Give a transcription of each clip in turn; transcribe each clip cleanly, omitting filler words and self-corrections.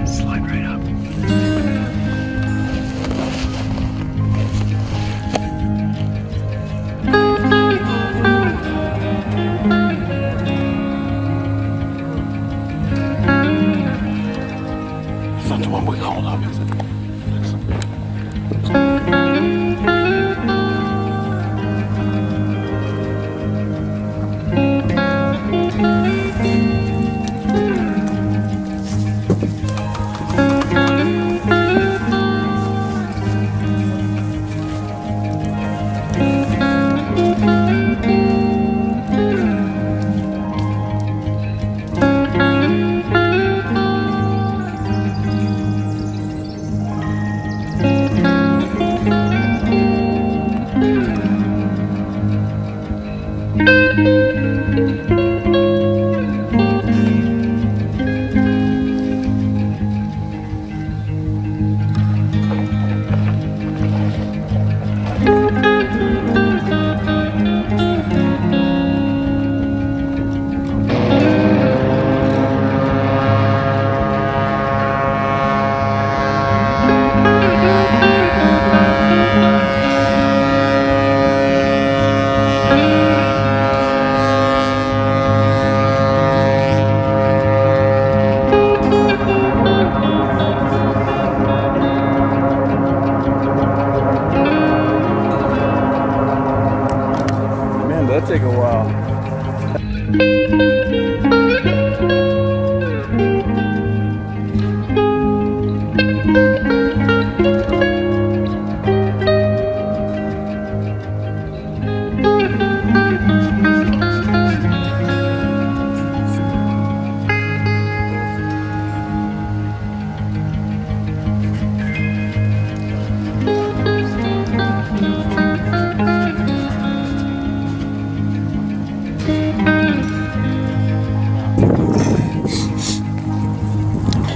Slide right up. It's not the one we called up, is it? That'd take a while.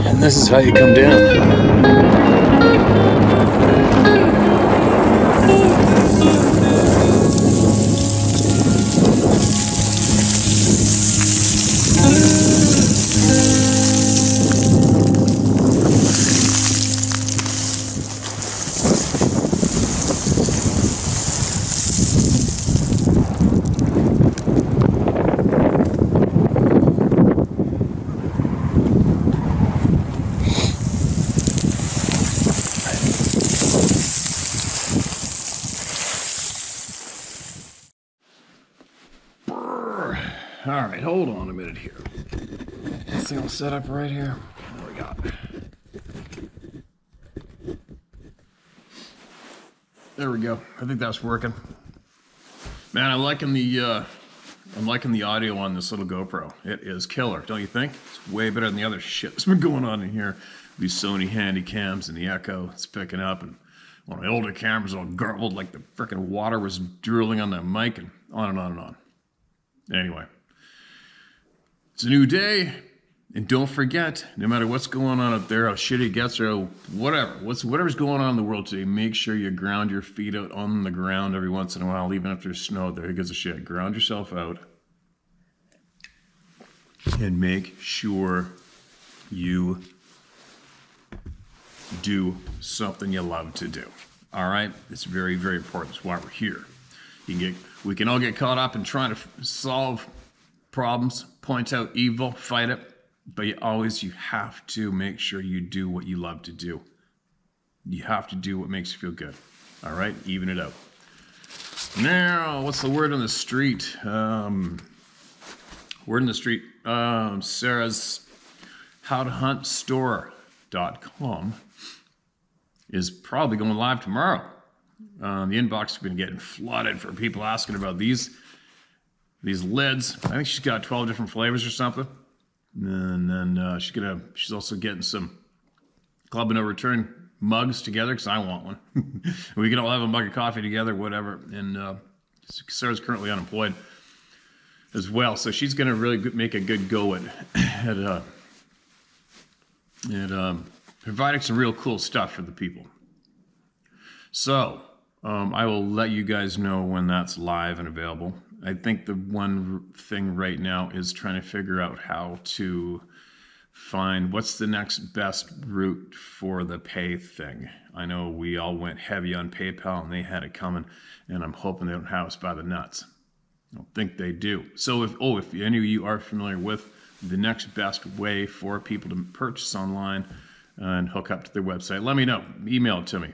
And this is how you come down. All right, hold on a minute here. This thing will set up right here. What do we got? There we go. I think that's working. Man, I'm liking the audio on this little GoPro. It is killer, don't you think? It's way better than the other shit that's been going on in here. These Sony handy cams and the echo it's picking up, and one of my older cameras all garbled like the freaking water was drooling on that mic, and on and on and on. Anyway. It's a new day, and don't forget, no matter what's going on up there, how shitty it gets, or whatever's going on in the world today, make sure you ground your feet out on the ground every once in a while, even if there's snow there. Who gives a shit? Ground yourself out, and make sure you do something you love to do. All right? It's very, very important. That's why we're here. We can all get caught up in trying to solve problems, point out evil, fight it, but you have to make sure you do what you love to do. You have to do what makes you feel good. All right? Even it out. Now, what's the word on the street? Word on the street. Sarah's howtohuntstore.com is probably going live tomorrow. The inbox has been getting flooded for people asking about these lids. I think she's got 12 different flavors or something. And then she's also getting some Club No Return mugs together, because I want one. We can all have a mug of coffee together, whatever. And Sarah's currently unemployed as well, so she's going to really make a good go at providing some real cool stuff for the people. So I will let you guys know when that's live and available. I think the one thing right now is trying to figure out how to find what's the next best route for the pay thing. I know we all went heavy on PayPal and they had it coming, and I'm hoping they don't have us by the nuts. I don't think they do. So if any of you are familiar with the next best way for people to purchase online and hook up to their website, let me know. Email it to me.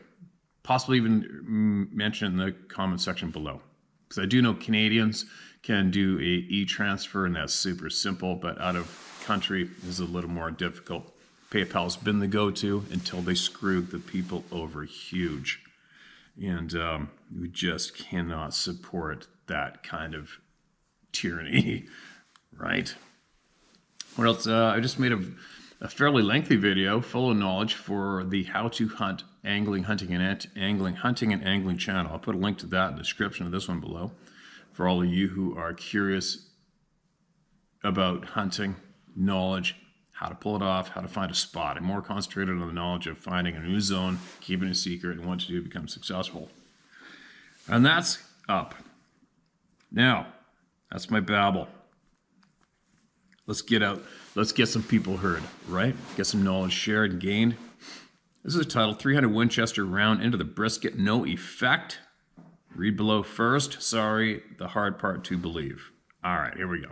Possibly even mention it in the comment section below. Because I do know Canadians can do a e-transfer, and that's super simple, but out of country is a little more difficult. PayPal's been the go-to until they screwed the people over huge. And we just cannot support that kind of tyranny, right? What else? I just made a fairly lengthy video full of knowledge for the How to Hunt Angling, Hunting, and Angling channel. I'll put a link to that in the description of this one below for all of you who are curious about hunting, knowledge, how to pull it off, how to find a spot. I'm more concentrated on the knowledge of finding a new zone, keeping it a secret, and what to do to become successful. And that's up. Now, that's my babble. Let's get out. Let's get some people heard, right? Get some knowledge shared and gained. This is the title, 300 Winchester round into the brisket, no effect. Read below first. Sorry, the hard part to believe. All right, here we go.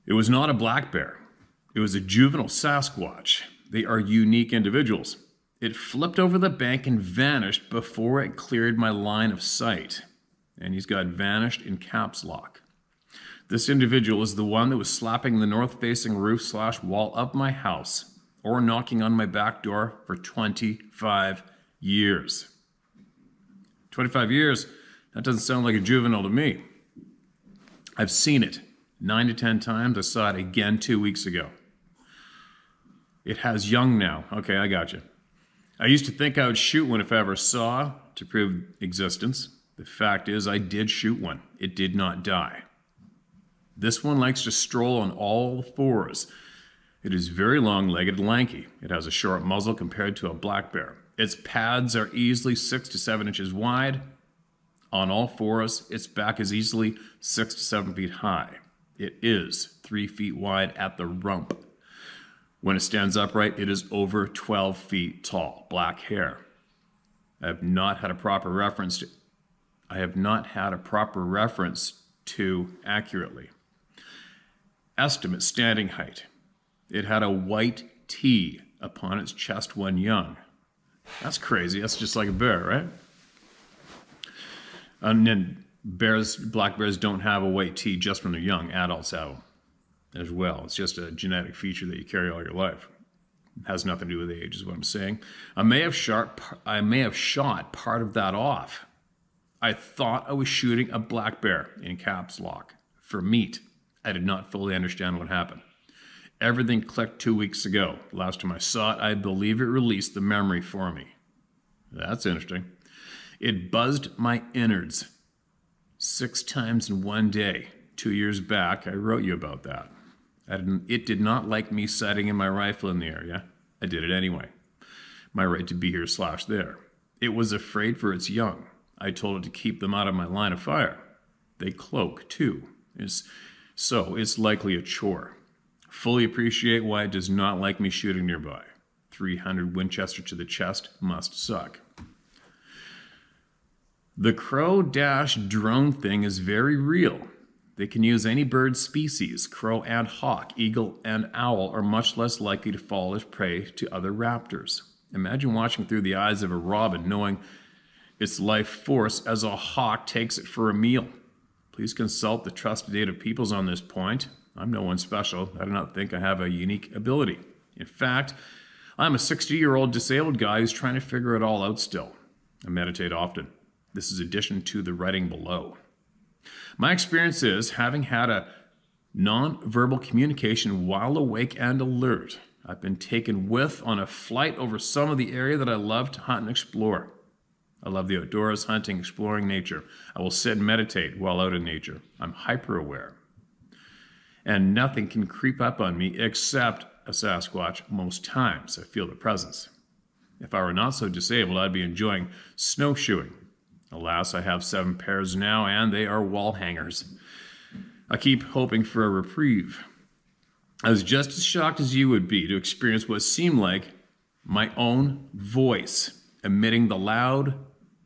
It was not a black bear. It was a juvenile Sasquatch. They are unique individuals. It flipped over the bank and vanished before it cleared my line of sight. And he's got vanished in caps lock. This individual is the one that was slapping the north-facing roof/wall of my house or knocking on my back door for 25 years. 25 years? That doesn't sound like a juvenile to me. I've seen it 9 to 10 times. I saw it again 2 weeks ago. It has young now. Okay, I got you. I used to think I would shoot one if I ever saw to prove existence. The fact is I did shoot one. It did not die. This one likes to stroll on all fours. It is very long-legged and lanky. It has a short muzzle compared to a black bear. Its pads are easily 6 to 7 inches wide. On all fours, its back is easily 6 to 7 feet high. It is 3 feet wide at the rump. When it stands upright, it is over 12 feet tall. Black hair. I have not had a proper reference to accurately. Estimate standing height. It had a white T upon its chest when young. That's crazy. That's just like a bear, right? And then black bears don't have a white T just when they're young. Adults have them as well. It's just a genetic feature that you carry all your life. It has nothing to do with age, is what I'm saying. I may have shot part of that off. I thought I was shooting a black bear in caps lock for meat. I did not fully understand what happened. Everything clicked 2 weeks ago. Last time I saw it, I believe it released the memory for me. That's interesting. It buzzed my innards 6 times in one day. 2 years back, I wrote you about that. It did not like me sighting in my rifle in the area. I did it anyway. My right to be here/there. It was afraid for its young. I told it to keep them out of my line of fire. They cloak too. So it's likely a chore. Fully appreciate why it does not like me shooting nearby. 300 Winchester to the chest must suck. The crow-drone thing is very real. They can use any bird species. Crow and hawk, eagle and owl are much less likely to fall as prey to other raptors. Imagine watching through the eyes of a robin, knowing its life force as a hawk takes it for a meal. Please consult the trusted data peoples on this point. I'm no one special. I do not think I have a unique ability. In fact, I'm a 60-year-old disabled guy who's trying to figure it all out still. I meditate often. This is addition to the writing below. My experience is, having had a non-verbal communication while awake and alert, I've been taken with on a flight over some of the area that I love to hunt and explore. I love the outdoors, hunting, exploring nature. I will sit and meditate while out in nature. I'm hyper-aware. And nothing can creep up on me except a Sasquatch most times. I feel the presence. If I were not so disabled, I'd be enjoying snowshoeing. Alas, I have 7 pairs now, and they are wall hangers. I keep hoping for a reprieve. I was just as shocked as you would be to experience what seemed like my own voice emitting the loud,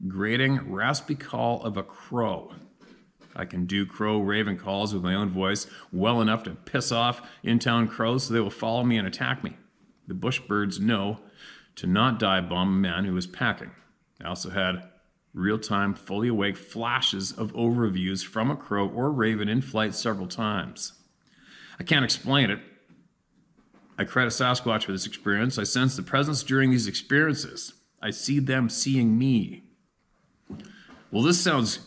grating, raspy call of a crow. I can do crow raven calls with my own voice well enough to piss off in-town crows so they will follow me and attack me. The bush birds know to not dive bomb a man who is packing. I also had real-time, fully awake flashes of overviews from a crow or raven in flight several times. I can't explain it. I credit Sasquatch for this experience. I sense the presence during these experiences. I see them seeing me. Well, this sounds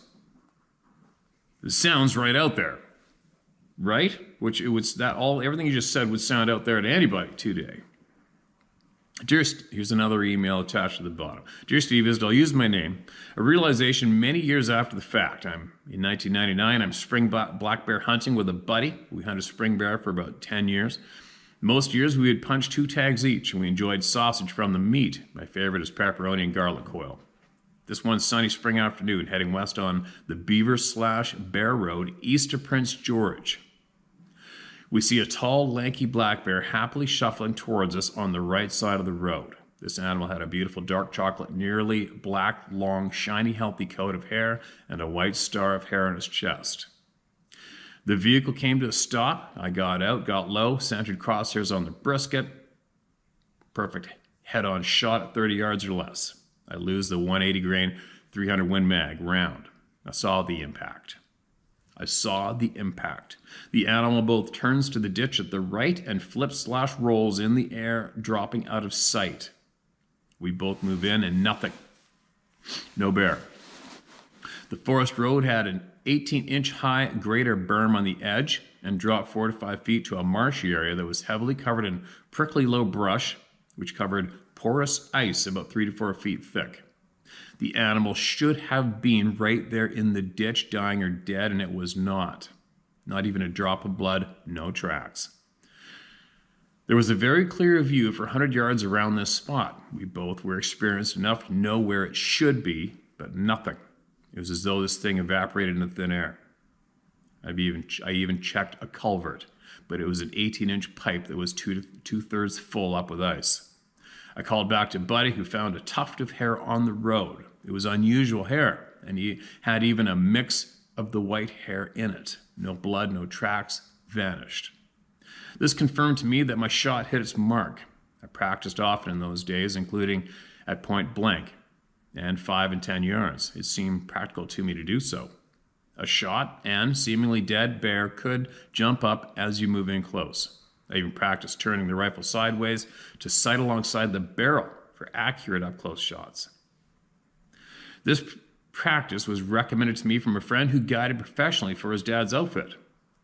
right out there, right? Which it would everything you just said would sound out there to anybody today. Here's another email attached to the bottom. Dear Steve, I'll use my name. A realization many years after the fact. In 1999, I'm spring black bear hunting with a buddy. We hunted spring bear for about 10 years. Most years we would punch 2 tags each, and we enjoyed sausage from the meat. My favorite is pepperoni and garlic oil. This one sunny spring afternoon, heading west on the Beaver/Bear Road, east of Prince George. We see a tall, lanky black bear happily shuffling towards us on the right side of the road. This animal had a beautiful dark chocolate, nearly black, long, shiny, healthy coat of hair and a white star of hair on his chest. The vehicle came to a stop. I got out, got low, centered crosshairs on the brisket. Perfect head-on shot at 30 yards or less. I lose the 180 grain, 300 Win Mag round. I saw the impact. The animal both turns to the ditch at the right and flips/rolls in the air, dropping out of sight. We both move in and nothing. No bear. The forest road had an 18-inch high greater berm on the edge and dropped 4 to 5 feet to a marshy area that was heavily covered in prickly low brush, which covered porous ice about 3 to 4 feet thick. The animal should have been right there in the ditch, dying or dead, and it was not. Not even a drop of blood, no tracks. There was a very clear view for 100 yards around this spot. We both were experienced enough to know where it should be, but nothing. It was as though this thing evaporated into thin air. I even checked a culvert, but it was an 18-inch pipe that was two-thirds full up with ice. I called back to Buddy, who found a tuft of hair on the road. It was unusual hair, and he had even a mix of the white hair in it. No blood, no tracks, vanished. This confirmed to me that my shot hit its mark. I practiced often in those days, including at point blank and 5 and 10 yards. It seemed practical to me to do so. A shot and seemingly dead bear could jump up as you move in close. I even practiced turning the rifle sideways to sight alongside the barrel for accurate up-close shots. This practice was recommended to me from a friend who guided professionally for his dad's outfit.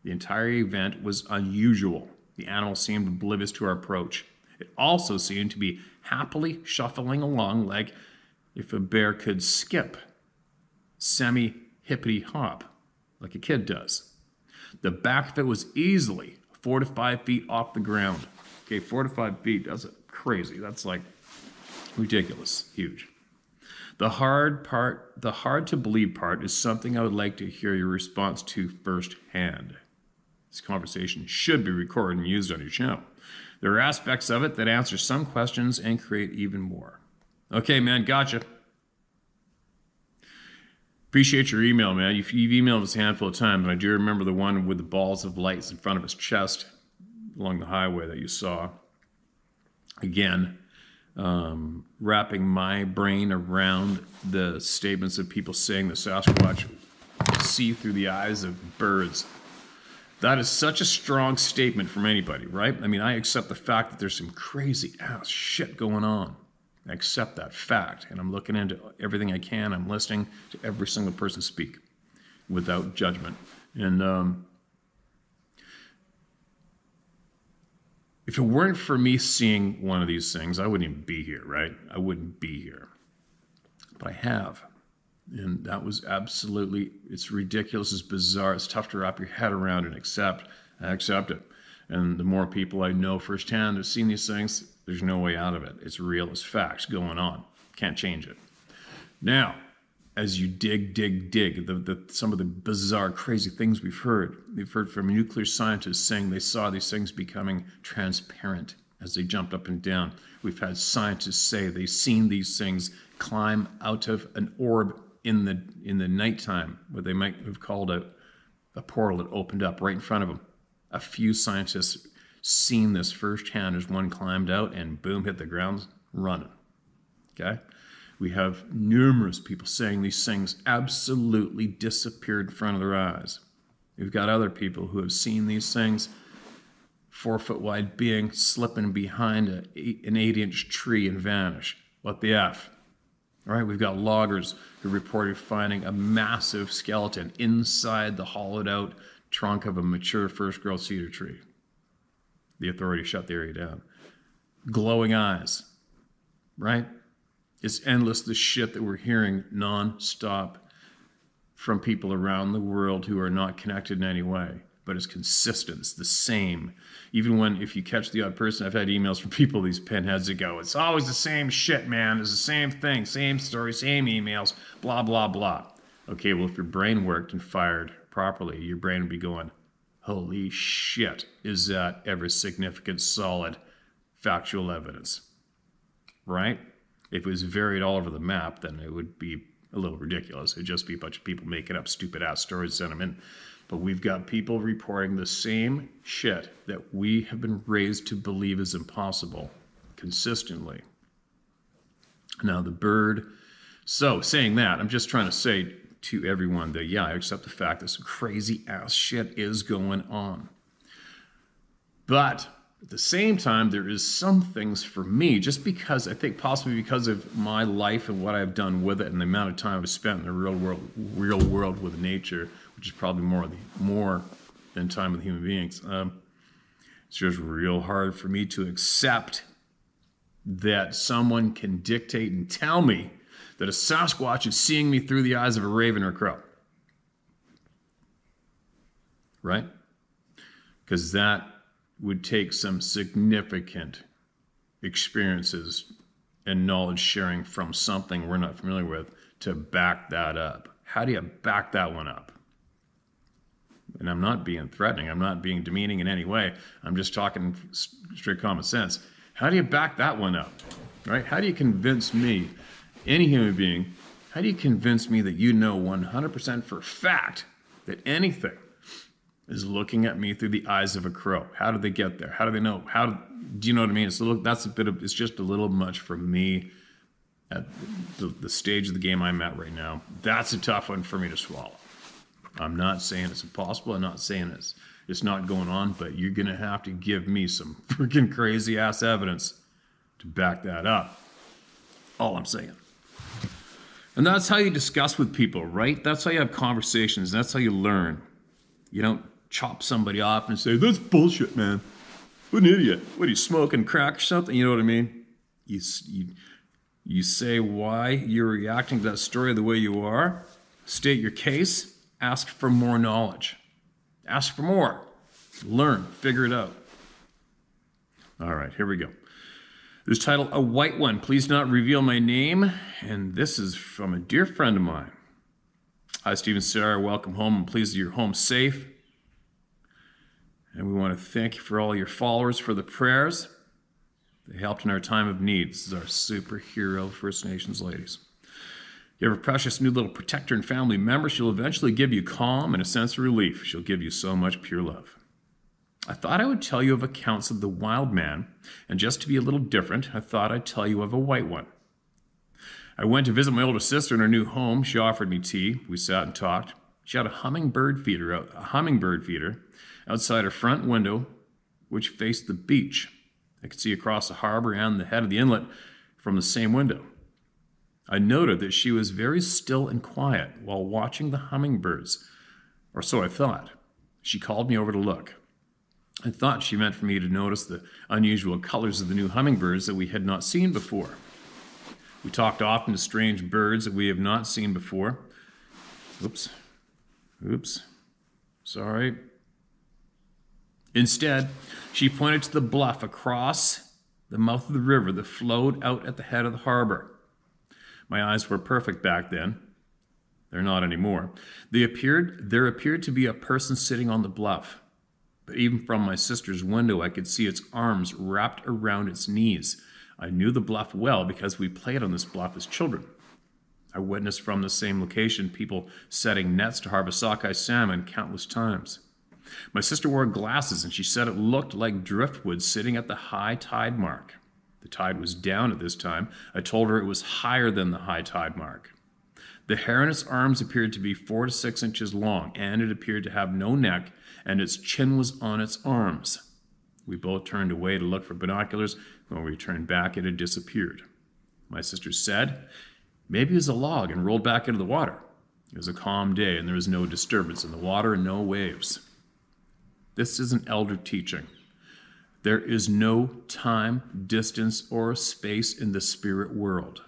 The entire event was unusual. The animal seemed oblivious to our approach. It also seemed to be happily shuffling along like if a bear could skip, semi-hippity-hop, like a kid does. The back of it was easily 4 to 5 feet off the ground. Okay, 4 to 5 feet, that's crazy. That's like ridiculous, huge. The hard to believe part is something I would like to hear your response to firsthand. This conversation should be recorded and used on your channel. There are aspects of it that answer some questions and create even more. Okay, man, gotcha. Appreciate your email, man. You've emailed us a handful of times, and I do remember the one with the balls of lights in front of his chest along the highway that you saw. Again, wrapping my brain around the statements of people saying that Sasquatch see through the eyes of birds. That is such a strong statement from anybody, right? I mean, I accept the fact that there's some crazy ass shit going on. I accept that fact, and I'm looking into everything I can. I'm listening to every single person speak without judgment. And if it weren't for me seeing one of these things, I wouldn't even be here, right? I wouldn't be here. But I have. And that was absolutely, it's ridiculous, it's bizarre, it's tough to wrap your head around and accept. I accept it. And the more people I know firsthand have seen these things, there's no way out of it. It's real, it's facts going on. Can't change it. Now, as you dig, some of the bizarre, crazy things we've heard. We've heard from nuclear scientists saying they saw these things becoming transparent as they jumped up and down. We've had scientists say they've seen these things climb out of an orb in the nighttime, what they might have called a portal that opened up right in front of them. A few scientists seen this firsthand as one climbed out and boom, hit the ground running. Okay? We have numerous people saying these things absolutely disappeared in front of their eyes. We've got other people who have seen these things, 4-foot wide being slipping behind an 8-inch tree and vanish. What the F? All right, we've got loggers who reported finding a massive skeleton inside the hollowed out trunk of a mature first growth cedar tree. The authorities shut the area down. Glowing eyes, right? It's endless, the shit that we're hearing non-stop from people around the world who are not connected in any way, but it's consistent, it's the same. Even when, if you catch the odd person, I've had emails from people, these pinheads that go, it's always the same shit, man, it's the same thing, same story, same emails, blah, blah, blah. Okay, well, if your brain worked and fired properly, your brain would be going, holy shit, is that ever significant, solid, factual evidence, right? If it was varied all over the map, then it would be a little ridiculous. It'd just be a bunch of people making up stupid-ass stories, send them in. But we've got people reporting the same shit that we have been raised to believe is impossible consistently. Now, the bird. So, saying that, I'm just trying to say to everyone that, yeah, I accept the fact that some crazy-ass shit is going on. But at the same time, there is some things for me, just because I think possibly because of my life and what I've done with it and the amount of time I've spent in the real world with nature, which is probably more than time with human beings. It's just real hard for me to accept that someone can dictate and tell me that a Sasquatch is seeing me through the eyes of a raven or a crow. Right? Because that would take some significant experiences and knowledge sharing from something we're not familiar with to back that up. How do you back that one up? And I'm not being threatening. I'm not being demeaning in any way. I'm just talking straight common sense. How do you back that one up? Right? How do you convince me, any human being, how do you convince me that you know 100% for a fact that anything is looking at me through the eyes of a crow? How do they get there? How do they know? Do you know what I mean? It's just a little much for me at the stage of the game I'm at right now. That's a tough one for me to swallow. I'm not saying it's impossible. I'm not saying it's not going on, but you're going to have to give me some freaking crazy ass evidence to back that up. All I'm saying. And that's how you discuss with people, right? That's how you have conversations. That's how you learn. You don't chop somebody off and say, that's bullshit, man. What an idiot. What, are you smoking crack or something? You know what I mean? You say why you're reacting to that story the way you are, state your case, ask for more knowledge. Ask for more. Learn, figure it out. All right, here we go. This title, A White One, Please Not Reveal My Name. And this is from a dear friend of mine. Hi, Stephen Sarah. Welcome home. I'm pleased that you're home safe. And we want to thank you for all your followers for the prayers. They helped in our time of need. This is our superhero First Nations ladies. You have a precious new little protector and family member. She'll eventually give you calm and a sense of relief. She'll give you so much pure love. I thought I would tell you of accounts of the wild man, and just to be a little different, I thought I'd tell you of a white one. I went to visit my older sister in her new home. She offered me tea. We sat and talked. She had a hummingbird feeder outside her front window, which faced the beach. I could see across the harbor and the head of the inlet from the same window. I noted that she was very still and quiet while watching the hummingbirds, or so I thought. She called me over to look. I thought she meant for me to notice the unusual colors of the new hummingbirds that we had not seen before. We talked often to strange birds that we have not seen before. Oops. Sorry. Instead, she pointed to the bluff across the mouth of the river that flowed out at the head of the harbor. My eyes were perfect back then. They're not anymore. There appeared to be a person sitting on the bluff. But even from my sister's window, I could see its arms wrapped around its knees. I knew the bluff well because we played on this bluff as children. I witnessed from the same location people setting nets to harvest sockeye salmon countless times. My sister wore glasses and she said it looked like driftwood sitting at the high tide mark. The tide was down at this time. I told her it was higher than the high tide mark. The hair in its arms appeared to be 4 to 6 inches long, and it appeared to have no neck, and its chin was on its arms. We both turned away to look for binoculars. When we turned back, it had disappeared. My sister said, maybe it was a log and rolled back into the water. It was a calm day, and there was no disturbance in the water and no waves. This is an elder teaching. There is no time, distance, or space in the spirit world.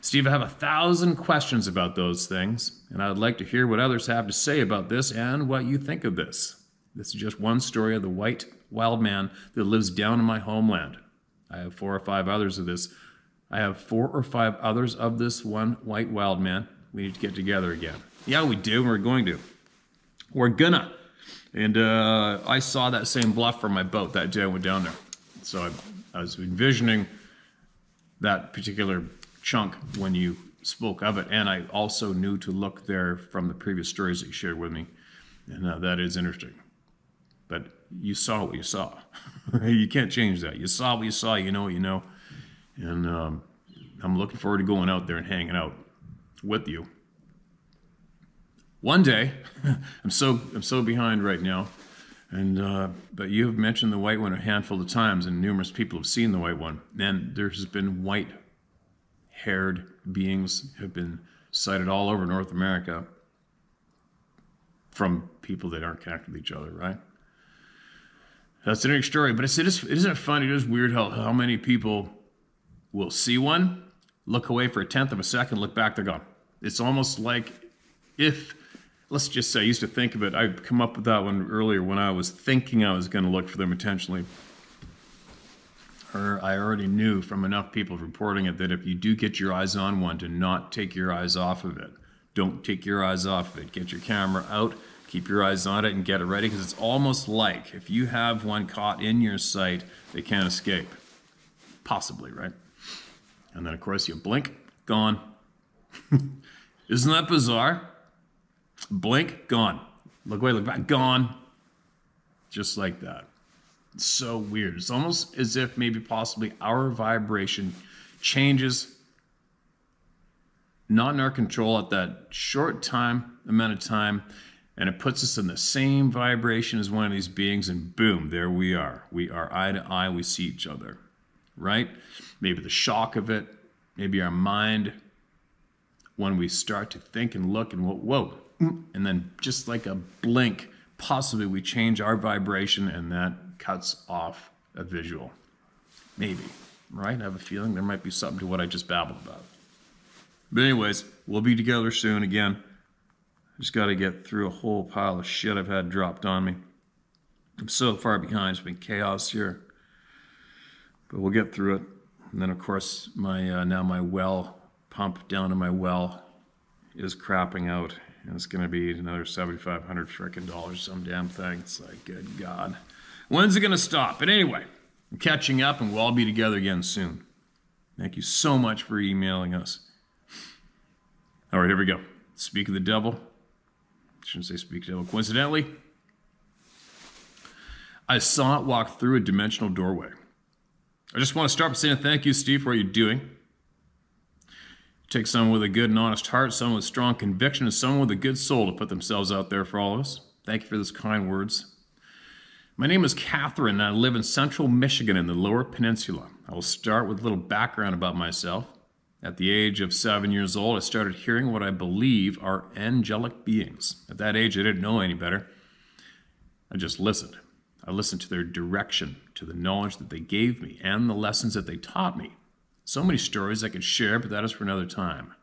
Steve, I have 1,000 questions about those things, and I'd like to hear what others have to say about this and what you think of this. This is just one story of the white wild man that lives down in my homeland. I have 4 or 5 others of this. I have 4 or 5 others of this one white wild man. We need to get together again. Yeah, we do. We're going to. We're gonna. And I saw that same bluff from my boat that day I went down there. So I was envisioning that particular chunk when you spoke of it, and I also knew to look there from the previous stories that you shared with me, and that is interesting. But you saw what you saw. You can't change that. You saw what you saw. You know what you know, and I'm looking forward to going out there and hanging out with you one day. I'm so behind right now, and but you have mentioned the white one a handful of times, and numerous people have seen the white one, and there's been white-haired beings have been sighted all over North America from people that aren't connected with each other, right? That's an interesting story, but isn't it funny? It is weird how many people will see one, look away for a tenth of a second, look back, they're gone. It's almost like if, let's just say, I used to think of it, I'd come up with that one earlier when I was thinking I was going to look for them intentionally. Or I already knew from enough people reporting it that if you do get your eyes on one, to not take your eyes off of it. Don't take your eyes off of it. Get your camera out, keep your eyes on it, and get it ready, because it's almost like if you have one caught in your sight, they can't escape. Possibly, right? And then, of course, you blink, gone. Isn't that bizarre? Blink, gone. Look away, look back, gone. Just like that. It's so weird. It's almost as if maybe possibly our vibration changes, not in our control at that short amount of time, and it puts us in the same vibration as one of these beings, and boom, there we are. We are eye to eye, we see each other, right? Maybe the shock of it, maybe our mind, when we start to think and look and whoa, and then just like a blink, possibly we change our vibration, and that cuts off a visual. Maybe, right? I have a feeling there might be something to what I just babbled about. But anyways, we'll be together soon again. Just got to get through a whole pile of shit I've had dropped on me. I'm so far behind. It's been chaos here. But we'll get through it. And then, of course, now my well pump down in my well is crapping out. And it's going to be another $7,500 frickin' dollars, some damn thing. It's like, good God. When's it going to stop? But anyway, I'm catching up, and we'll all be together again soon. Thank you so much for emailing us. All right, here we go. Speak of the devil. I shouldn't say speak of the devil. Coincidentally, I saw it walk through a dimensional doorway. I just want to start by saying thank you, Steve, for what you're doing. It takes someone with a good and honest heart, someone with strong conviction, and someone with a good soul to put themselves out there for all of us. Thank you for those kind words. My name is Catherine, and I live in central Michigan in the Lower Peninsula. I will start with a little background about myself. At the age of 7 years old, I started hearing what I believe are angelic beings. At that age, I didn't know any better. I just listened. I listened to their direction, to the knowledge that they gave me, and the lessons that they taught me. So many stories I could share, but that is for another time.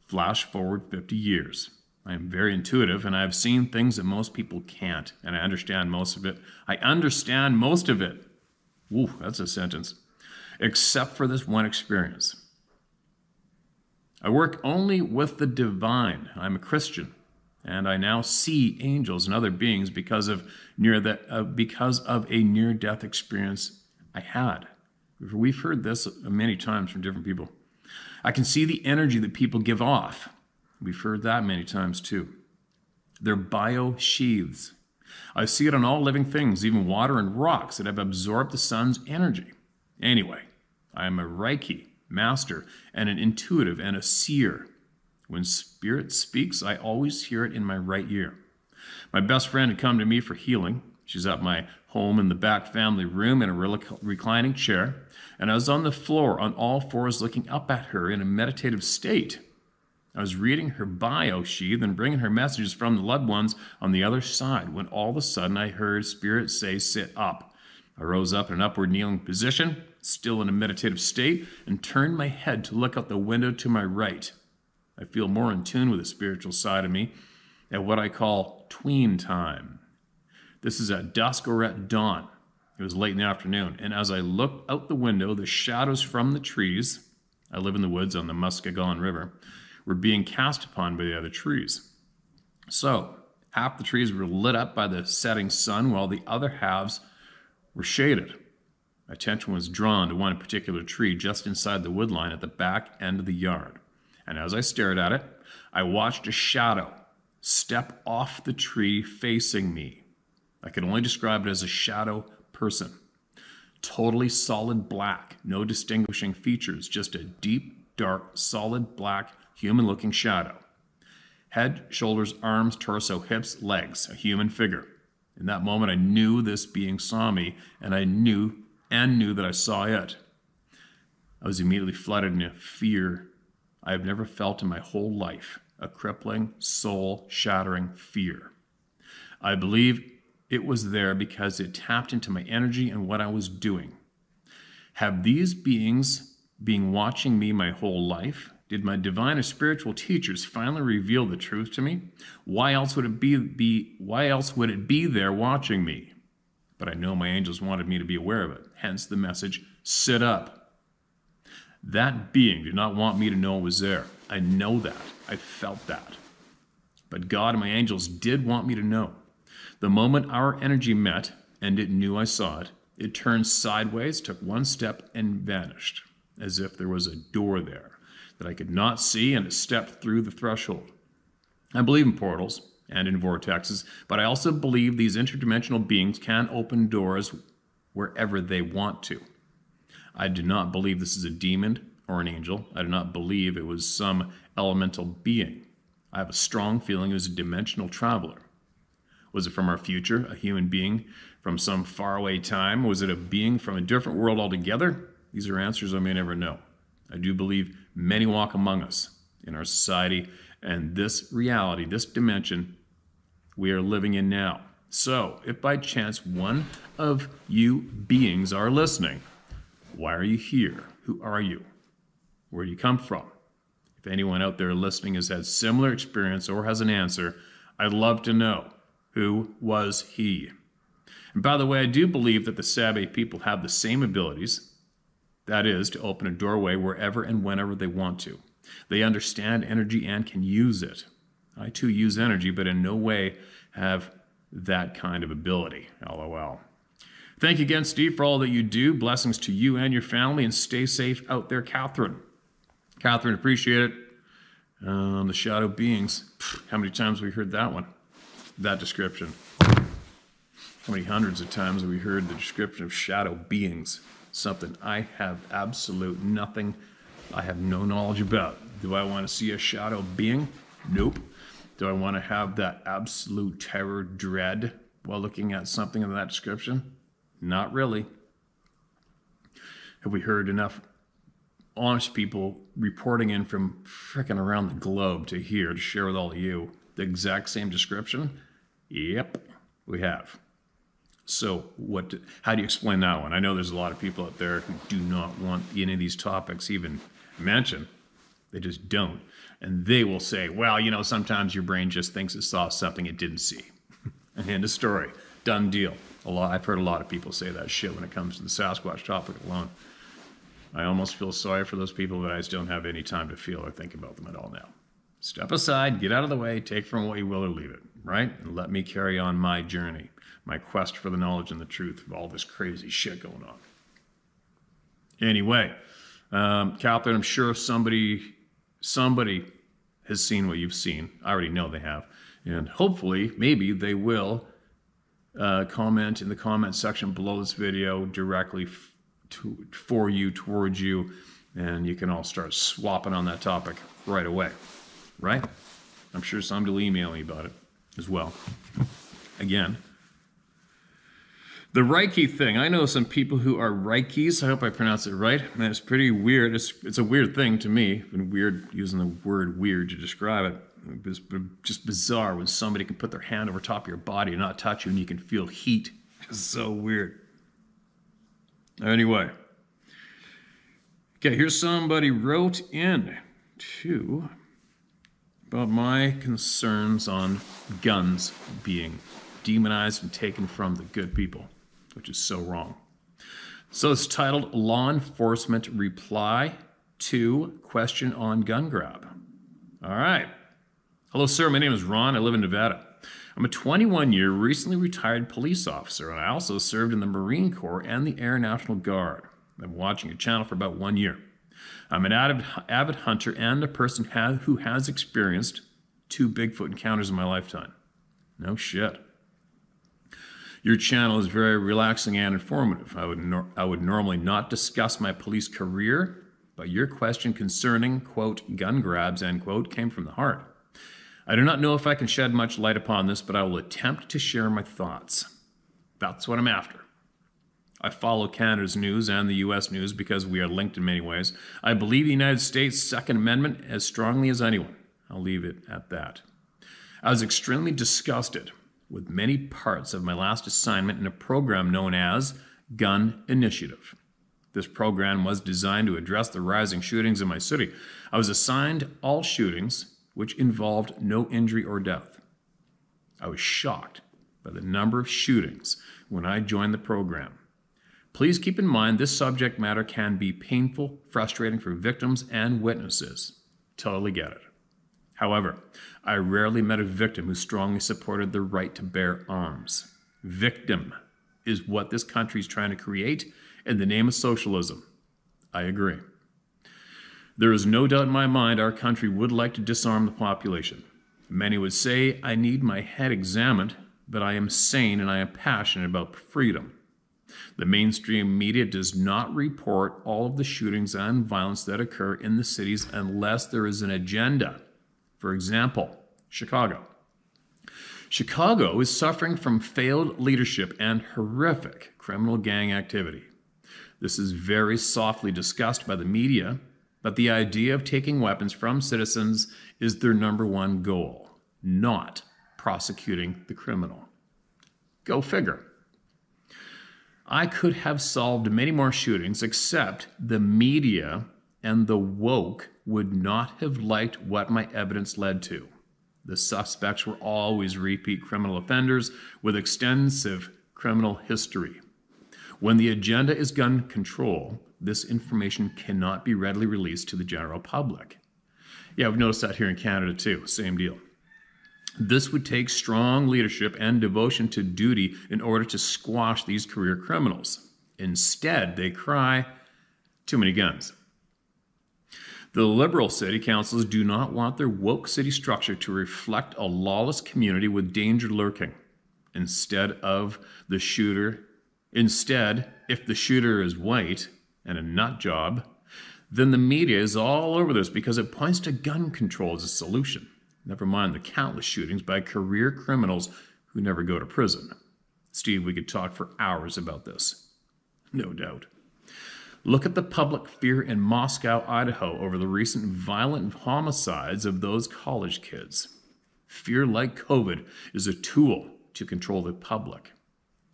Flash forward 50 years. I am very intuitive, and I have seen things that most people can't, and I understand most of it. I understand most of it. Ooh, that's a sentence. Except for this one experience. I work only with the divine. I'm a Christian, and I now see angels and other beings because of a near-death experience I had. We've heard this many times from different people. I can see the energy that people give off. We've heard that many times too. They're biosheaths. I see it on all living things, even water and rocks that have absorbed the sun's energy. Anyway, I am a Reiki master and an intuitive and a seer. When spirit speaks, I always hear it in my right ear. My best friend had come to me for healing. She's at my home in the back family room in a reclining chair, and I was on the floor on all fours looking up at her in a meditative state. I was reading her bio sheath and bringing her messages from the loved ones on the other side when all of a sudden I heard spirit say, "Sit up." I rose up in an upward kneeling position, still in a meditative state, and turned my head to look out the window to my right. I feel more in tune with the spiritual side of me at what I call tween time. This is at dusk or at dawn. It was late in the afternoon, and as I looked out the window, the shadows from the trees, I live in the woods on the Muskegon River, were being cast upon by the other trees. So, half the trees were lit up by the setting sun, while the other halves were shaded. My attention was drawn to one particular tree just inside the woodline at the back end of the yard. And as I stared at it, I watched a shadow step off the tree facing me. I could only describe it as a shadow person. Totally solid black, no distinguishing features, just a deep, dark, solid black, human-looking shadow. Head, shoulders, arms, torso, hips, legs, a human figure. In that moment, I knew this being saw me, and I knew that I saw it. I was immediately flooded in a fear I have never felt in my whole life, a crippling, soul-shattering fear. I believe it was there because it tapped into my energy and what I was doing. Have these beings been watching me my whole life? Did my divine or spiritual teachers finally reveal the truth to me? Why else would it be there watching me? But I know my angels wanted me to be aware of it. Hence the message, sit up. That being did not want me to know it was there. I know that. I felt that. But God and my angels did want me to know. The moment our energy met, and it knew I saw it, it turned sideways, took one step, and vanished, as if there was a door there that I could not see, and it stepped through the threshold. I believe in portals and in vortexes, but I also believe these interdimensional beings can open doors wherever they want to. I do not believe this is a demon or an angel. I do not believe it was some elemental being. I have a strong feeling it was a dimensional traveler. Was it from our future, a human being from some faraway time? Was it a being from a different world altogether? These are answers I may never know. I do believe many walk among us in our society, and this reality, this dimension, we are living in now. So, if by chance one of you beings are listening, why are you here? Who are you? Where do you come from? If anyone out there listening has had similar experience or has an answer, I'd love to know. Who was he? And by the way, I do believe that the Sabe people have the same abilities. That is, to open a doorway wherever and whenever they want to. They understand energy and can use it. I too use energy, but in no way have that kind of ability. LOL. Thank you again, Steve, for all that you do. Blessings to you and your family, and stay safe out there, Catherine. Catherine, appreciate it. The shadow beings. How many times have we heard that one? That description. How many hundreds of times have we heard the description of shadow beings? Something I have absolute nothing, I have no knowledge about. Do I want to see a shadow being? Nope. Do I want to have that absolute terror, dread while looking at something of that description? Not really. Have we heard enough honest people reporting in from frickin' around the globe to here to share with all of you the exact same description? Yep, we have. So how do you explain that one? I know there's a lot of people out there who do not want any of these topics even mentioned. They just don't. And they will say, well, you know, sometimes your brain just thinks it saw something it didn't see. And end of story. Done deal. I've heard a lot of people say that shit when it comes to the Sasquatch topic alone. I almost feel sorry for those people, but I just don't have any time to feel or think about them at all now. Step aside, get out of the way, take from what you will or leave it, right? And let me carry on my journey, my quest for the knowledge and the truth of all this crazy shit going on. Anyway, Catherine, I'm sure somebody has seen what you've seen. I already know they have. And hopefully, maybe they will comment in the comment section below this video directly for you, towards you, and you can all start swapping on that topic right away, right? I'm sure somebody will email me about it as well. Again, the Reiki thing. I know some people who are Reikis. I hope I pronounce it right. Man, it's pretty weird. It's a weird thing to me. It's been weird using the word weird to describe it. It's just bizarre when somebody can put their hand over top of your body and not touch you and you can feel heat. It's so weird. Anyway. Okay, here's somebody wrote in to about my concerns on guns being demonized and taken from the good people, which is so wrong. So it's titled Law Enforcement Reply to Question on Gun Grab. All right. Hello, sir. My name is Ron. I live in Nevada. I'm a 21-year recently retired police officer, and I also served in the Marine Corps and the Air National Guard. I've been watching your channel for about 1 year. I'm an avid hunter and a person who has experienced 2 Bigfoot encounters in my lifetime. No shit. Your channel is very relaxing and informative. I would normally not discuss my police career, but your question concerning, quote, gun grabs, end quote, came from the heart. I do not know if I can shed much light upon this, but I will attempt to share my thoughts. That's what I'm after. I follow Canada's news and the U.S. news because we are linked in many ways. I believe the United States' Second Amendment as strongly as anyone. I'll leave it at that. I was extremely disgusted with many parts of my last assignment in a program known as Gun Initiative. This program was designed to address the rising shootings in my city. I was assigned all shootings which involved no injury or death. I was shocked by the number of shootings when I joined the program. Please keep in mind this subject matter can be painful, frustrating for victims and witnesses. Totally get it. However, I rarely met a victim who strongly supported the right to bear arms. Victim is what this country is trying to create in the name of socialism. I agree. There is no doubt in my mind our country would like to disarm the population. Many would say I need my head examined, but I am sane and I am passionate about freedom. The mainstream media does not report all of the shootings and violence that occur in the cities unless there is an agenda. For example, Chicago. Chicago is suffering from failed leadership and horrific criminal gang activity. This is very softly discussed by the media, but the idea of taking weapons from citizens is their number one goal, not prosecuting the criminal. Go figure. I could have solved many more shootings, except the media and the woke would not have liked what my evidence led to. The suspects were always repeat criminal offenders with extensive criminal history. When the agenda is gun control, this information cannot be readily released to the general public. Yeah, I've noticed that here in Canada too, same deal. This would take strong leadership and devotion to duty in order to squash these career criminals. Instead, they cry, too many guns. The liberal city councils do not want their woke city structure to reflect a lawless community with danger lurking. Instead, if the shooter is white and a nut job, then the media is all over this because it points to gun control as a solution. Never mind the countless shootings by career criminals who never go to prison. Steve, we could talk for hours about this. No doubt. Look at the public fear in Moscow, Idaho over the recent violent homicides of those college kids. Fear, like COVID, is a tool to control the public.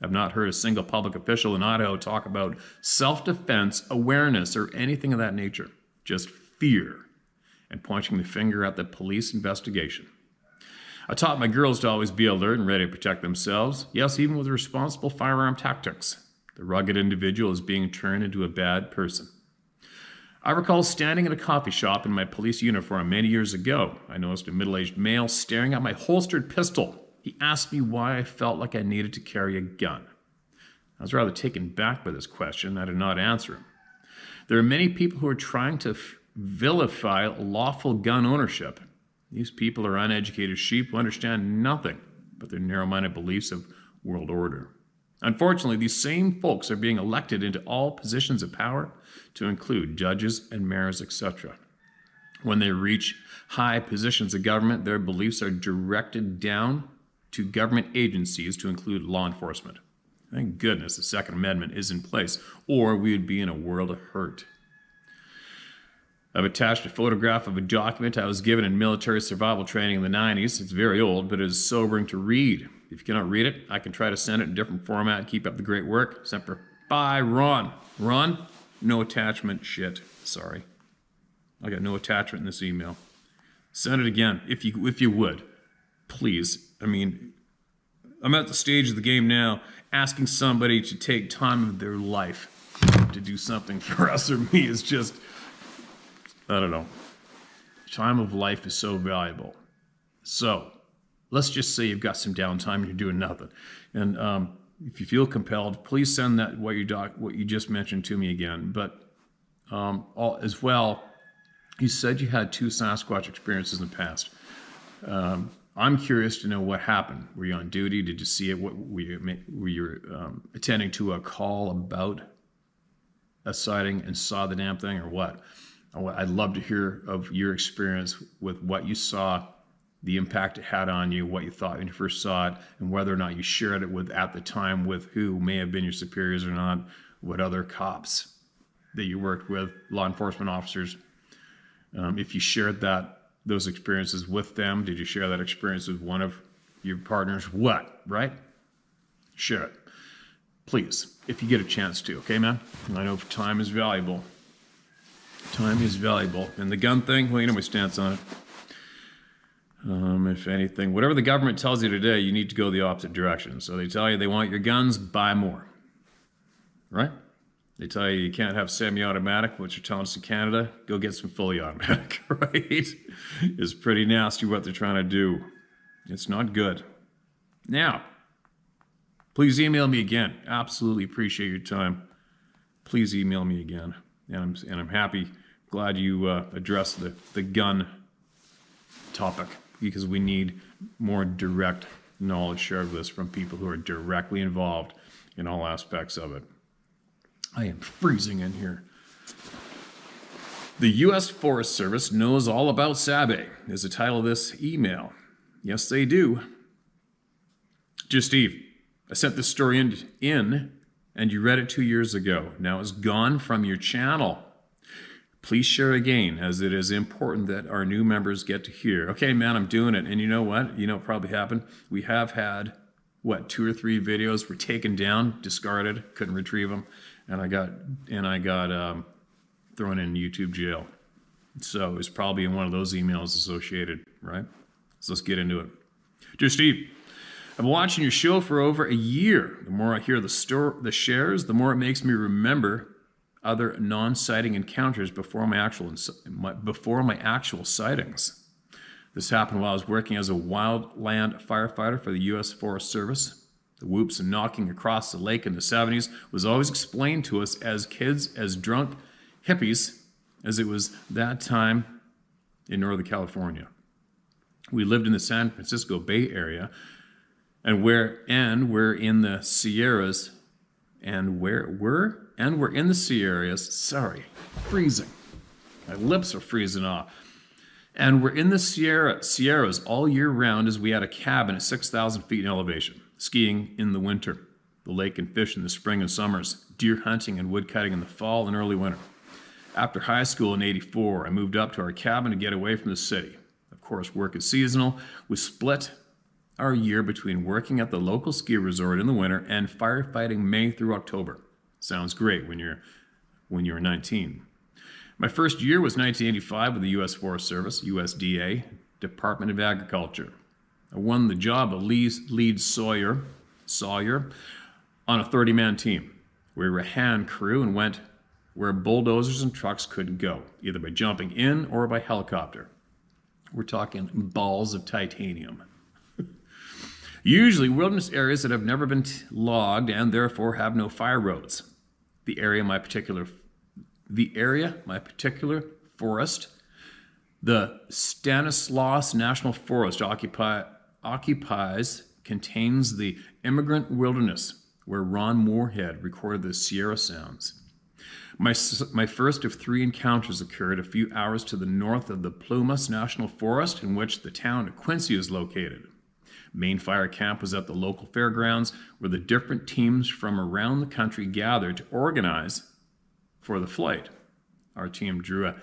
I've not heard a single public official in Idaho talk about self-defense, awareness, or anything of that nature. Just fear and pointing the finger at the police investigation. I taught my girls to always be alert and ready to protect themselves. Yes, even with responsible firearm tactics. The rugged individual is being turned into a bad person. I recall standing in a coffee shop in my police uniform many years ago. I noticed a middle-aged male staring at my holstered pistol. He asked me why I felt like I needed to carry a gun. I was rather taken back by this question. I did not answer him. There are many people who are trying to vilify lawful gun ownership. These people are uneducated sheep who understand nothing but their narrow-minded beliefs of world order. Unfortunately, these same folks are being elected into all positions of power, to include judges and mayors, etc. When they reach high positions of government, their beliefs are directed down to government agencies, to include law enforcement. Thank goodness the Second Amendment is in place, or we would be in a world of hurt. I've attached a photograph of a document I was given in military survival training in the 90s. It's very old, but it is sobering to read. If you cannot read it, I can try to send it in a different format. Keep up the great work. Semper Fi, Ron. Ron, no attachment shit. Sorry. I got no attachment in this email. Send it again, if you would. Please. I mean, I'm at the stage of the game now, asking somebody to take time of their life to do something for us or me is just, I don't know. Time of life is so valuable. So, let's just say you've got some downtime and you're doing nothing. And if you feel compelled, please send that what you just mentioned to me again. But as well, you said you had 2 Sasquatch experiences in the past. I'm curious to know what happened. Were you on duty? Did you see it? Were you attending to a call about a sighting and saw the damn thing, or what? I'd love to hear of your experience with what you saw, the impact it had on you, what you thought when you first saw it, and whether or not you shared it with, at the time, with who may have been your superiors or not, what other cops that you worked with, law enforcement officers. If you shared those experiences with them, did you share that experience with one of your partners? What, right? Share it. Please, if you get a chance to, okay, man? I know time is valuable. Time is valuable. And the gun thing, well, you know my stance on it. If anything, whatever the government tells you today, you need to go the opposite direction. So they tell you they want your guns, buy more. Right? They tell you you can't have semi-automatic, which you're telling us in Canada, go get some fully automatic, right? It's pretty nasty what they're trying to do. It's not good. Now, please email me again. Absolutely appreciate your time. Please email me again. And I'm happy, glad you addressed the gun topic, because we need more direct knowledge shared with us from people who are directly involved in all aspects of it. I am freezing in here. The U.S. Forest Service knows all about Sabe, is the title of this email. Yes, they do. Dear Steve, I sent this story in and you read it 2 years ago. Now it's gone from your channel. Please share again, as it is important that our new members get to hear. Okay, man, I'm doing it. And you know what? You know what probably happened? We have had, 2 or 3 videos were taken down, discarded, couldn't retrieve them. And I got thrown in YouTube jail. So it's probably in one of those emails associated, right? So let's get into it. Dear Steve, I've been watching your show for over a year. The more I hear the shares, the more it makes me remember other non-sighting encounters before my actual sightings. This happened while I was working as a wildland firefighter for the U.S. Forest Service. The whoops and knocking across the lake in the 70s was always explained to us as kids as drunk hippies, as it was that time in Northern California. We lived in the San Francisco Bay Area, and we're in the Sierras, we're in the Sierras. Sorry, freezing. My lips are freezing off. And we're in the Sierras all year round, as we had a cabin at 6,000 feet in elevation. Skiing in the winter, the lake and fish in the spring and summers, deer hunting and wood cutting in the fall and early winter. After high school in '84, I moved up to our cabin to get away from the city. Of course, work is seasonal. We split our year between working at the local ski resort in the winter and firefighting May through October. Sounds great when you're 19. My first year was 1985 with the U.S. Forest Service, USDA, Department of Agriculture. I won the job of lead sawyer on a 30-man team. We were a hand crew and went where bulldozers and trucks couldn't go, either by jumping in or by helicopter. We're talking balls of titanium. Usually wilderness areas that have never been logged and therefore have no fire roads. The area, my particular forest, the Stanislaus National Forest contains the immigrant wilderness where Ron Moorhead recorded the Sierra Sounds. My first of 3 encounters occurred a few hours to the north of the Plumas National Forest, in which the town of Quincy is located. Main fire camp was at the local fairgrounds, where the different teams from around the country gathered to organize for the flight. Our team drew a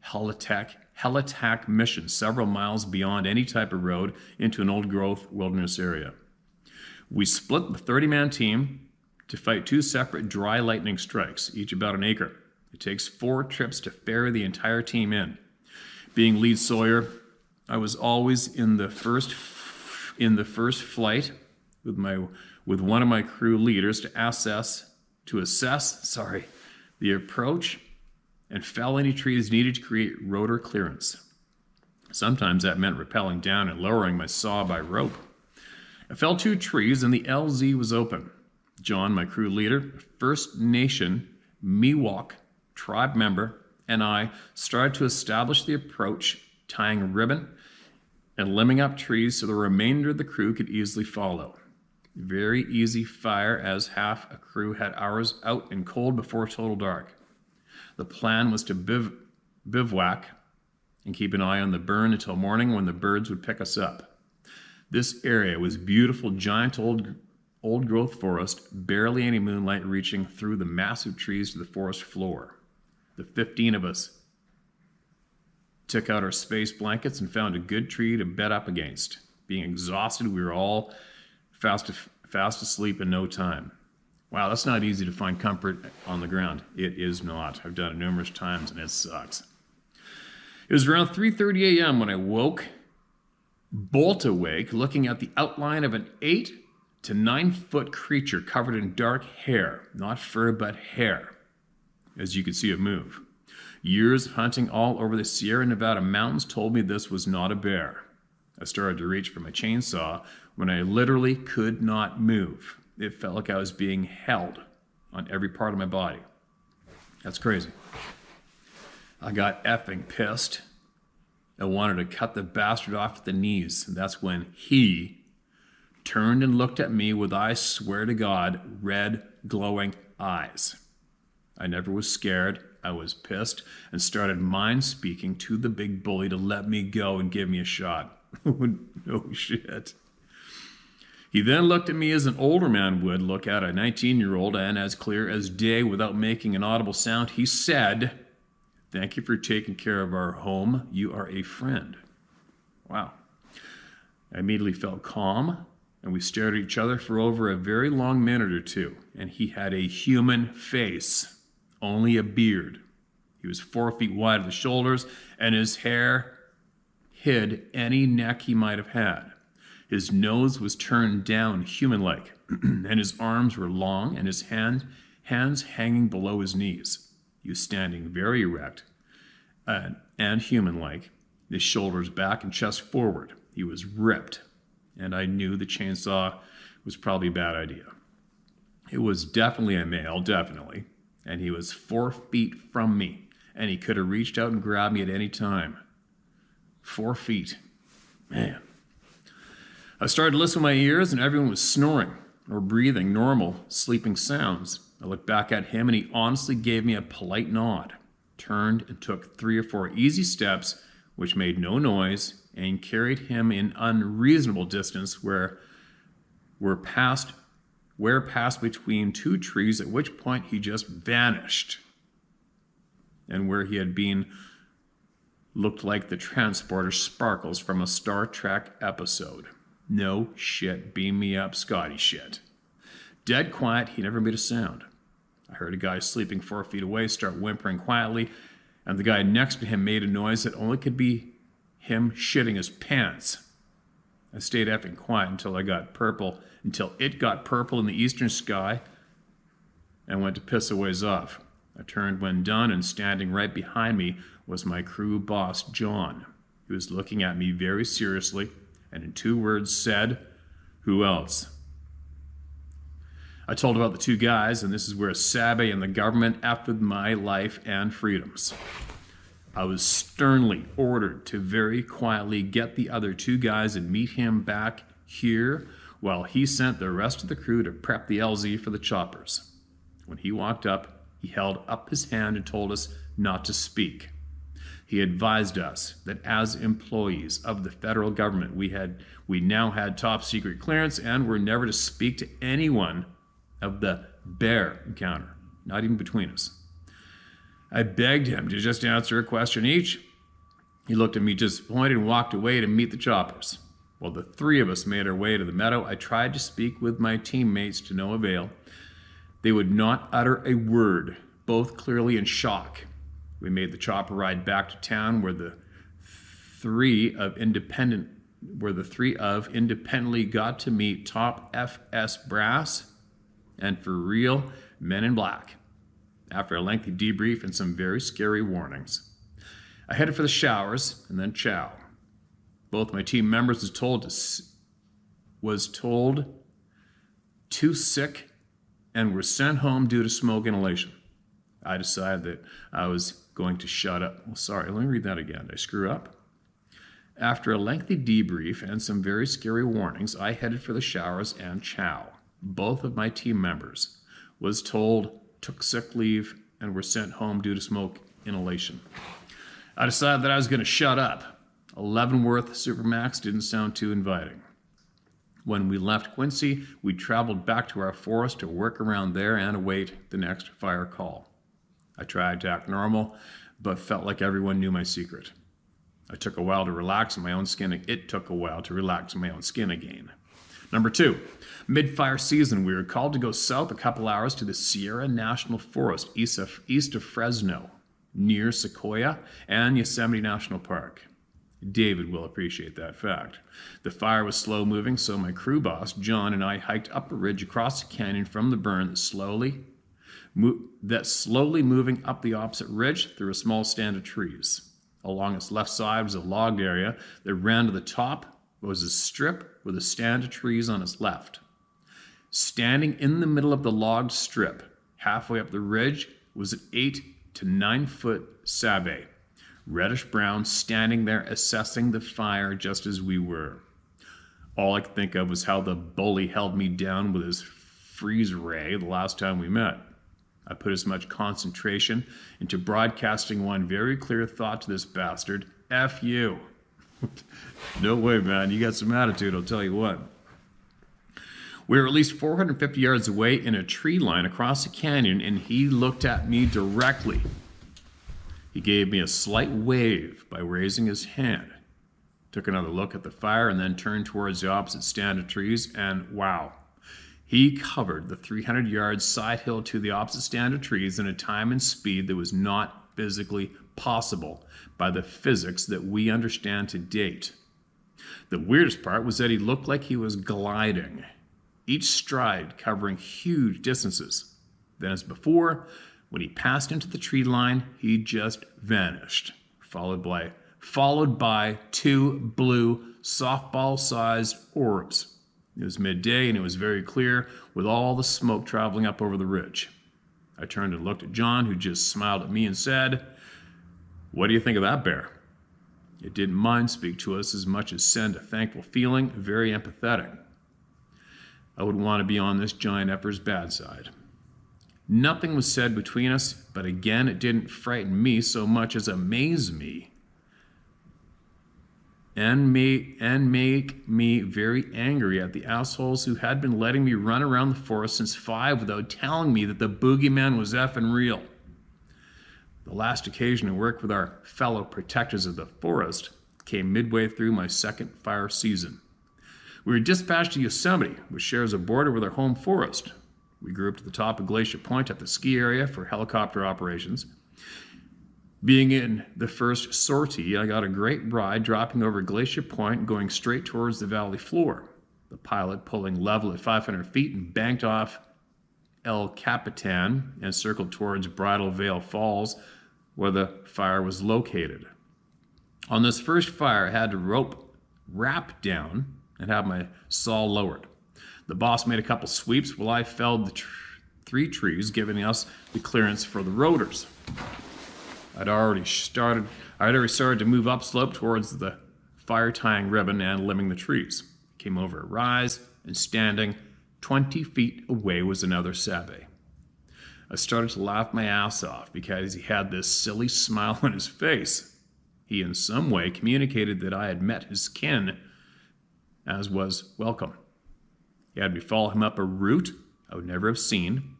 helitack mission several miles beyond any type of road into an old-growth wilderness area. We split the 30-man team to fight 2 separate dry lightning strikes, each about an acre. It takes 4 trips to ferry the entire team in. Being lead sawyer, I was always in the first flight with one of my crew leaders to assess the approach and fell any trees needed to create rotor clearance. Sometimes that meant rappelling down and lowering my saw by rope. I felled 2 trees and the LZ was open. John, my crew leader, First Nation Miwok tribe member, and I started to establish the approach, tying a ribbon and limbing up trees so the remainder of the crew could easily follow. Very easy fire, as half a crew had hours out in cold before total dark. The plan was to bivouac and keep an eye on the burn until morning, when the birds would pick us up. This area was beautiful, giant old growth forest, barely any moonlight reaching through the massive trees to the forest floor. The 15 of us took out our space blankets and found a good tree to bed up against. Being exhausted, we were all fast asleep in no time. Wow, that's not easy to find comfort on the ground. It is not. I've done it numerous times and it sucks. It was around 3:30 a.m. when I woke, bolt awake, looking at the outline of an 8 to 9 foot creature covered in dark hair, not fur but hair, as you could see it move. Years of hunting all over the Sierra Nevada mountains told me this was not a bear. I started to reach for my chainsaw when I literally could not move. It felt like I was being held on every part of my body. That's crazy. I got effing pissed. I wanted to cut the bastard off at the knees. And that's when he turned and looked at me with, I swear to God, red, glowing eyes. I never was scared. I was pissed and started mind-speaking to the big bully to let me go and give me a shot. No shit. He then looked at me as an older man would look at a 19-year-old, and as clear as day, without making an audible sound, he said, "Thank you for taking care of our home. You are a friend." Wow. I immediately felt calm, and we stared at each other for over a very long minute or two, and he had a human face, only a beard. He was 4 feet wide at the shoulders, and his hair hid any neck he might have had. His nose was turned down human-like, and his arms were long, and his hands hanging below his knees. He was standing very erect and human-like, his shoulders back and chest forward. He was ripped, and I knew the chainsaw was probably a bad idea. It was definitely a male, definitely, and he was 4 feet from me, and he could have reached out and grabbed me at any time. 4 feet. Man. I started to listen with my ears, and everyone was snoring or breathing normal, sleeping sounds. I looked back at him, and he honestly gave me a polite nod, turned and took 3 or 4 easy steps, which made no noise, and carried him in unreasonable distance where passed between 2 trees, at which point he just vanished. And where he had been looked like the transporter Sparkles from a Star Trek episode. No shit, beam me up, Scotty shit. Dead quiet, he never made a sound. I heard a guy sleeping 4 feet away start whimpering quietly, and the guy next to him made a noise that only could be him shitting his pants. I stayed effing quiet until it got purple in the eastern sky, and went to piss a ways off. I turned when done, and standing right behind me was my crew boss, John. He was looking at me very seriously and in 2 words said, "Who else?" I told about the 2 guys, and this is where Sabe and the government effed my life and freedoms. I was sternly ordered to very quietly get the other 2 guys and meet him back here while he sent the rest of the crew to prep the LZ for the choppers. When he walked up, he held up his hand and told us not to speak. He advised us that as employees of the federal government, we now had top secret clearance and were never to speak to anyone of the bear encounter, not even between us. I begged him to just answer a question each. He looked at me disappointed and walked away to meet the choppers. While the 3 of us made our way to the meadow, I tried to speak with my teammates to no avail. They would not utter a word, both clearly in shock. We made the chopper ride back to town where the 3 of independently got to meet top FS brass and for real men in black. After a lengthy debrief and some very scary warnings, I headed for the showers and then chow. Both my team members was told too sick and were sent home due to smoke inhalation. I decided that I was going to shut up. Well, sorry, let me read that again. Did I screw up? After a lengthy debrief and some very scary warnings, I headed for the showers and chow. Both of my team members was told took sick leave and were sent home due to smoke inhalation. I decided that I was going to shut up. 'a Leavenworth Supermax didn't sound too inviting. When we left Quincy, we traveled back to our forest to work around there and await the next fire call. I tried to act normal, but felt like everyone knew my secret. It took a while to relax in my own skin again. Number 2, mid-fire season, we were called to go south a couple hours to the Sierra National Forest east of Fresno, near Sequoia and Yosemite National Park. David will appreciate that fact. The fire was slow moving, so my crew boss, John, and I hiked up a ridge across the canyon from the burn that slowly moving up the opposite ridge through a small stand of trees. Along its left side was a logged area that ran to the top was a strip with a stand of trees on its left. Standing in the middle of the logged strip, halfway up the ridge, was an 8 to 9 foot Sabe, reddish brown, standing there assessing the fire just as we were. All I could think of was how the bully held me down with his freeze ray the last time we met. I put as much concentration into broadcasting one very clear thought to this bastard: F you. No way, man. You got some attitude, I'll tell you what. We were at least 450 yards away in a tree line across the canyon, and he looked at me directly. He gave me a slight wave by raising his hand, took another look at the fire, and then turned towards the opposite stand of trees, and wow. He covered the 300-yard side hill to the opposite stand of trees in a time and speed that was not physically possible by the physics that we understand to date. The weirdest part was that he looked like he was gliding, each stride covering huge distances. Then, as before, when he passed into the tree line, he just vanished, followed by 2 blue softball-sized orbs. It was midday and it was very clear, with all the smoke traveling up over the ridge. I turned and looked at John, who just smiled at me and said, "What do you think of that bear?" It didn't mind speak to us as much as send a thankful feeling, very empathetic. I wouldn't want to be on this giant effer's bad side. Nothing was said between us, but again, it didn't frighten me so much as amaze me and make me very angry at the assholes who had been letting me run around the forest since 5 without telling me that the boogeyman was effing real. The last occasion to work with our fellow protectors of the forest came midway through my second fire season. We were dispatched to Yosemite, which shares a border with our home forest. We grew up to the top of Glacier Point at the ski area for helicopter operations. Being in the first sortie, I got a great ride dropping over Glacier Point and going straight towards the valley floor. The pilot pulling level at 500 feet and banked off El Capitan and circled towards Bridal Veil Falls, where the fire was located. On this first fire, I had to rope wrap down and have my saw lowered. The boss made a couple sweeps while I felled the 3 trees, giving us the clearance for the rotors. I'd already started to move upslope towards the fire tying ribbon and limbing the trees. Came over a rise, and standing 20 feet away was another Sabe. I started to laugh my ass off because he had this silly smile on his face. He in some way communicated that I had met his kin, as was welcome. He had me follow him up a route I would never have seen.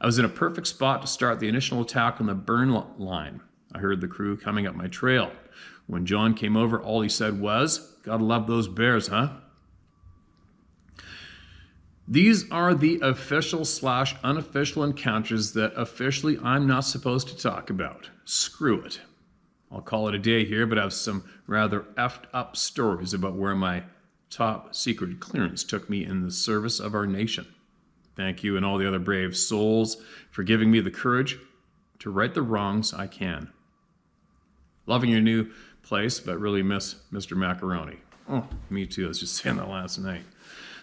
I was in a perfect spot to start the initial attack on the burn line. I heard the crew coming up my trail. When John came over, all he said was, "Gotta love those bears, huh?" These are the official/unofficial encounters that officially I'm not supposed to talk about. Screw it. I'll call it a day here, but I have some rather effed up stories about where my top secret clearance took me in the service of our nation. Thank you and all the other brave souls for giving me the courage to right the wrongs I can. Loving your new place, but really miss Mr. Macaroni. Oh, me too. I was just saying that last night.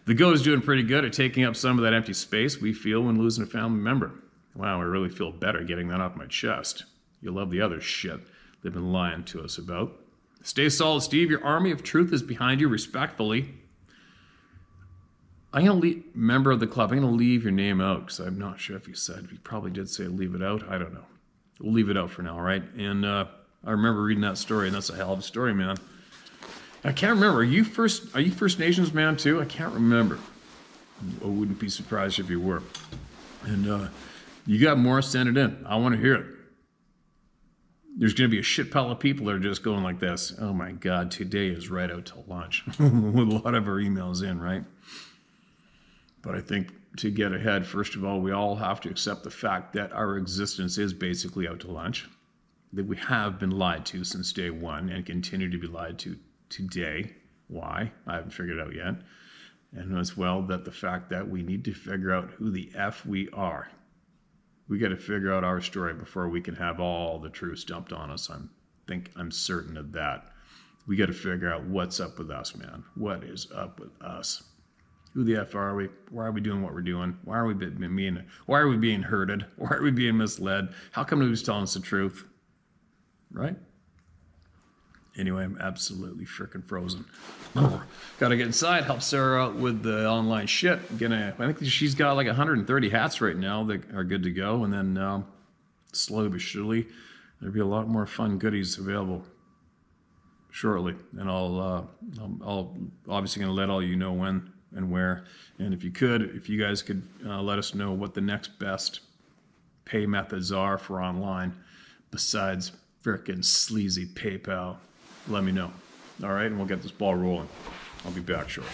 The Go is doing pretty good at taking up some of that empty space we feel when losing a family member. Wow, I really feel better getting that off my chest. You'll love the other shit they've been lying to us about. Stay solid, Steve. Your army of truth is behind you, respectfully. I'm going to leave, member of the club, I'm going to leave your name out because I'm not sure if you said, you probably did say leave it out. I don't know. We'll leave it out for now, all right? And I remember reading that story, and that's a hell of a story, man. I can't remember. Are you First Nations man too? I can't remember. I wouldn't be surprised if you were. And you got more, send it in. I want to hear it. There's going to be a shit pile of people that are just going like this. Oh my God, today is right out to lunch. With a lot of our emails in, right? But I think to get ahead, first of all, we all have to accept the fact that our existence is basically out to lunch. That we have been lied to since day one and continue to be lied to today. Why? I haven't figured it out yet. And as well, that the fact that we need to figure out who the F we are. We got to figure out our story before we can have all the truth dumped on us. I'm certain of that. We got to figure out what's up with us, man. What is up with us? Who the F are we? Why are we doing what we're doing? Why are we being herded? Why are we being misled? How come nobody's telling us the truth? Right? Anyway, I'm absolutely freaking frozen. Gotta get inside, help Sarah out with the online shit. I think she's got like 130 hats right now that are good to go. And then slowly but surely, there'll be a lot more fun goodies available shortly. And I'll obviously gonna let all you know when and where. And if you guys could let us know what the next best pay methods are for online besides frickin' sleazy PayPal. Let me know. All right, and we'll get this ball rolling. I'll be back shortly.